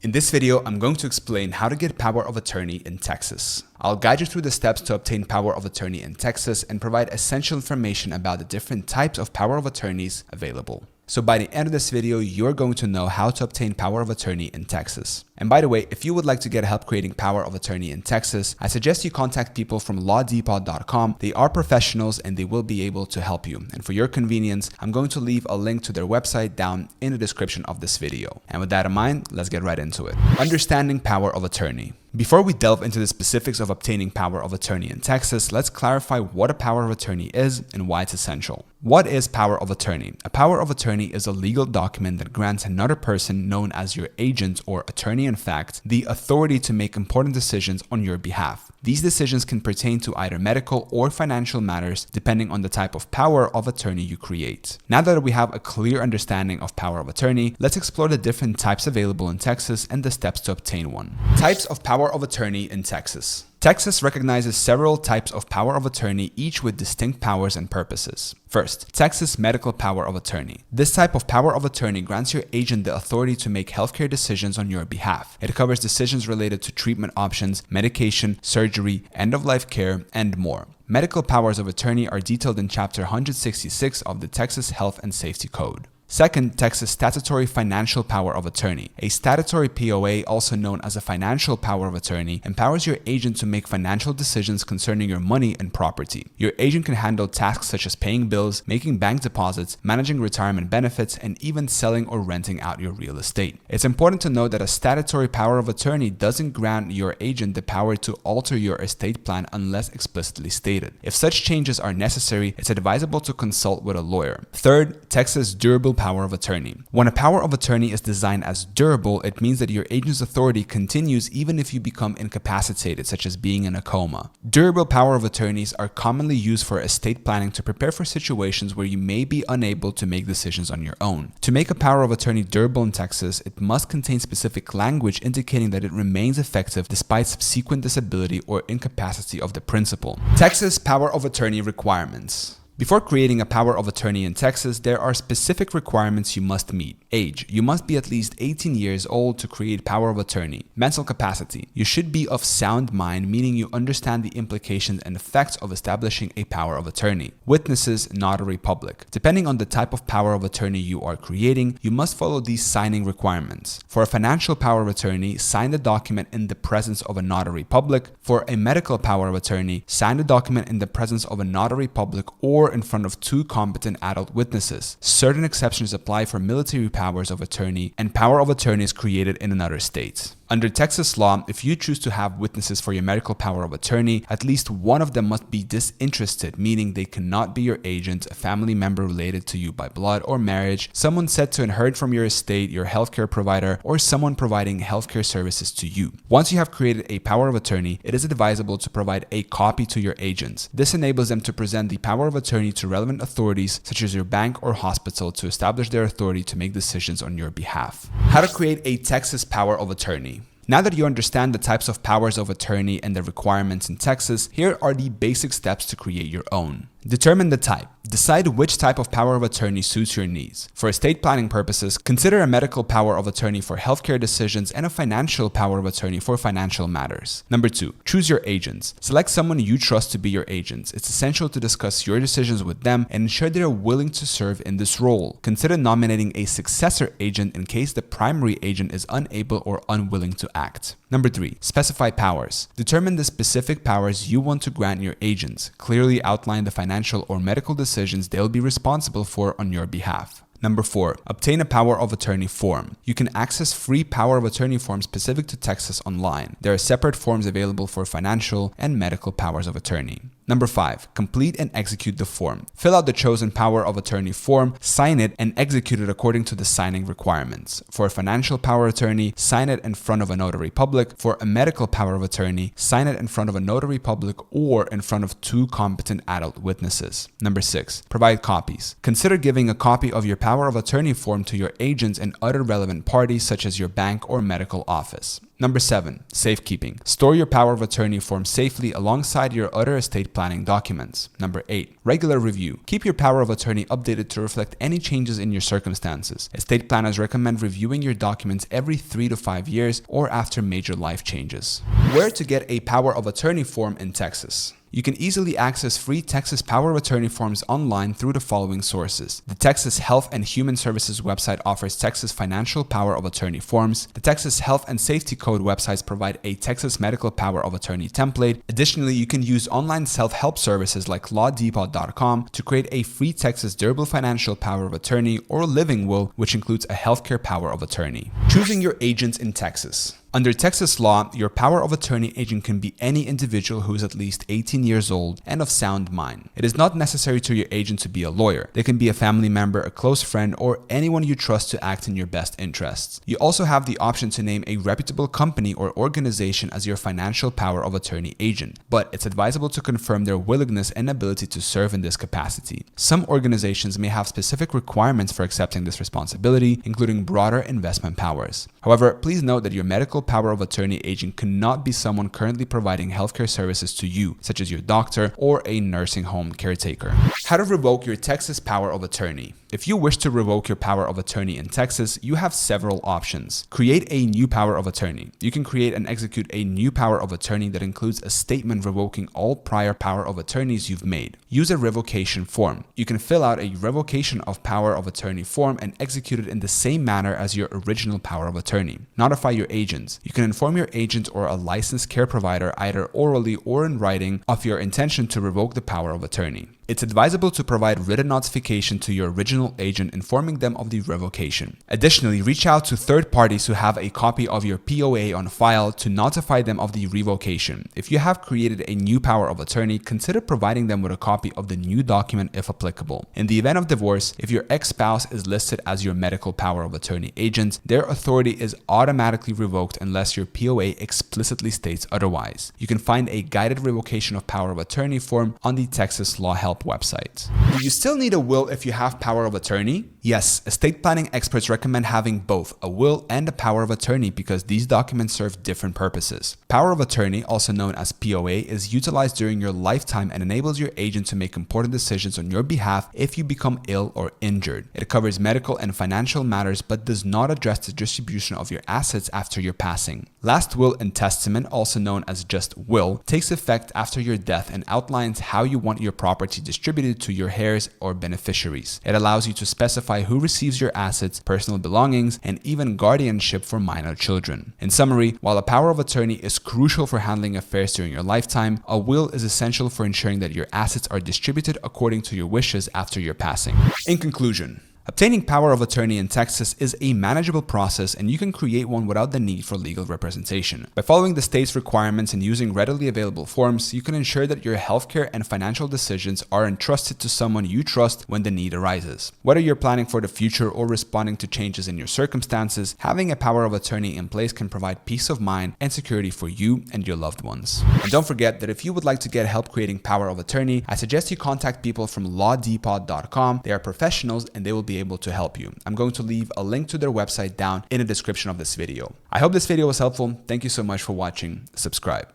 In this video, I'm going to explain how to get power of attorney in Texas. I'll guide you through the steps to obtain power of attorney in Texas and provide essential information about the different types of power of attorneys available. So by the end of this video, you're going to know how to obtain power of attorney in Texas. And by the way, if you would like to get help creating power of attorney in Texas, I suggest you contact people from lawdepot.com. They are professionals and they will be able to help you. And for your convenience, I'm going to leave a link to their website down in the description of this video. And with that in mind, let's get right into it. Understanding power of attorney. Before we delve into the specifics of obtaining power of attorney in Texas, let's clarify what a power of attorney is and why it's essential. What is power of attorney? A power of attorney is a legal document that grants another person known as your agent or attorney in fact the authority to make important decisions on your behalf. These decisions can pertain to either medical or financial matters depending on the type of power of attorney you create. Now that we have a clear understanding of power of attorney, let's explore the different types available in Texas and the steps to obtain one. Types of power of attorney in Texas. Texas recognizes several types of power of attorney, each with distinct powers and purposes. First, Texas medical power of attorney. This type of power of attorney grants your agent the authority to make healthcare decisions on your behalf. It covers decisions related to treatment options, medication, surgery, end-of-life care, and more. Medical powers of attorney are detailed in Chapter 166 of the Texas Health and Safety Code. Second, Texas statutory financial power of attorney. A statutory POA, also known as a financial power of attorney, empowers your agent to make financial decisions concerning your money and property. Your agent can handle tasks such as paying bills, making bank deposits, managing retirement benefits, and even selling or renting out your real estate. It's important to note that a statutory power of attorney doesn't grant your agent the power to alter your estate plan unless explicitly stated. If such changes are necessary, it's advisable to consult with a lawyer. Third, Texas durable power of attorney. When a power of attorney is designed as durable, it means that your agent's authority continues even if you become incapacitated, such as being in a coma. Durable power of attorneys are commonly used for estate planning to prepare for situations where you may be unable to make decisions on your own. To make a power of attorney durable in Texas, it must contain specific language indicating that it remains effective despite subsequent disability or incapacity of the principal. Texas power of attorney requirements. Before creating a power of attorney in Texas, there are specific requirements you must meet. Age. You must be at least 18 years old to create power of attorney. Mental capacity. You should be of sound mind, meaning you understand the implications and effects of establishing a power of attorney. Witnesses, notary public. Depending on the type of power of attorney you are creating, you must follow these signing requirements. For a financial power of attorney, sign the document in the presence of a notary public. For a medical power of attorney, sign the document in the presence of a notary public or in front of two competent adult witnesses. Certain exceptions apply for military powers of attorney and power of attorneys created in another state. Under Texas law, if you choose to have witnesses for your medical power of attorney, at least one of them must be disinterested, meaning they cannot be your agent, a family member related to you by blood or marriage, someone set to inherit from your estate, your healthcare provider, or someone providing healthcare services to you. Once you have created a power of attorney, it is advisable to provide a copy to your agents. This enables them to present the power of attorney to relevant authorities such as your bank or hospital to establish their authority to make decisions on your behalf. How to create a Texas power of attorney. Now that you understand the types of powers of attorney and the requirements in Texas, here are the basic steps to create your own. Determine the type. Decide which type of power of attorney suits your needs. For estate planning purposes, consider a medical power of attorney for healthcare decisions and a financial power of attorney for financial matters. Number 2, choose your agents. Select someone you trust to be your agents. It's essential to discuss your decisions with them and ensure they are willing to serve in this role. Consider nominating a successor agent in case the primary agent is unable or unwilling to act. Number 3, specify powers. Determine the specific powers you want to grant your agents. Clearly outline the financial or medical decisions they'll be responsible for on your behalf. Number 4, obtain a power of attorney form. You can access free power of attorney forms specific to Texas online. There are separate forms available for financial and medical powers of attorney. Number 5, complete and execute the form. Fill out the chosen power of attorney form, sign it, and execute it according to the signing requirements. For a financial power of attorney, sign it in front of a notary public. For a medical power of attorney, sign it in front of a notary public or in front of two competent adult witnesses. Number 6, provide copies. Consider giving a copy of your power of attorney form to your agents and other relevant parties such as your bank or medical office. Number 7, safekeeping. Store your power of attorney form safely alongside your other estate estate planning documents. Number 8. Regular review. Keep your power of attorney updated to reflect any changes in your circumstances. Estate planners recommend reviewing your documents every 3 to 5 years or after major life changes. Where to get a power of attorney form in Texas. You can easily access free Texas Power of Attorney forms online through the following sources. The Texas Health and Human Services website offers Texas Financial Power of Attorney forms. The Texas Health and Safety Code websites provide a Texas Medical Power of Attorney template. Additionally, you can use online self-help services like lawdepot.com to create a free Texas Durable Financial Power of Attorney or living will, which includes a healthcare power of attorney. Choosing your agents in Texas. Under Texas law, your power of attorney agent can be any individual who is at least 18 years old and of sound mind. It is not necessary to your agent to be a lawyer. They can be a family member, a close friend, or anyone you trust to act in your best interests. You also have the option to name a reputable company or organization as your financial power of attorney agent, but it's advisable to confirm their willingness and ability to serve in this capacity. Some organizations may have specific requirements for accepting this responsibility, including broader investment powers. However, please note that your medical power of attorney agent cannot be someone currently providing healthcare services to you, such as your doctor or a nursing home caretaker. How to revoke your Texas power of attorney. If you wish to revoke your power of attorney in Texas, you have several options. Create a new power of attorney. You can create and execute a new power of attorney that includes a statement revoking all prior power of attorneys you've made. Use a revocation form. You can fill out a revocation of power of attorney form and execute it in the same manner as your original power of attorney. Notify your agents. You can inform your agent or a licensed care provider either orally or in writing of your intention to revoke the power of attorney. It's advisable to provide written notification to your original agent informing them of the revocation. Additionally, reach out to third parties who have a copy of your POA on file to notify them of the revocation. If you have created a new power of attorney, consider providing them with a copy of the new document if applicable. In the event of divorce, if your ex-spouse is listed as your medical power of attorney agent, their authority is automatically revoked unless your POA explicitly states otherwise. You can find a guided revocation of power of attorney form on the Texas Law Help website. Do you still need a will if you have power of attorney? Yes, estate planning experts recommend having both a will and a power of attorney because these documents serve different purposes. Power of attorney, also known as POA, is utilized during your lifetime and enables your agent to make important decisions on your behalf if you become ill or injured. It covers medical and financial matters but does not address the distribution of your assets after your passing. Last will and testament, also known as just will, takes effect after your death and outlines how you want your property distributed to your heirs or beneficiaries. It allows you to specify who receives your assets, personal belongings, and even guardianship for minor children. In summary, while a power of attorney is crucial for handling affairs during your lifetime, a will is essential for ensuring that your assets are distributed according to your wishes after your passing. In conclusion, obtaining power of attorney in Texas is a manageable process and you can create one without the need for legal representation. By following the state's requirements and using readily available forms, you can ensure that your healthcare and financial decisions are entrusted to someone you trust when the need arises. Whether you're planning for the future or responding to changes in your circumstances, having a power of attorney in place can provide peace of mind and security for you and your loved ones. And don't forget that if you would like to get help creating power of attorney, I suggest you contact people from lawdepot.com. They are professionals and they will be able to help you. I'm going to leave a link to their website down in the description of this video. I hope this video was helpful. Thank you so much for watching. Subscribe.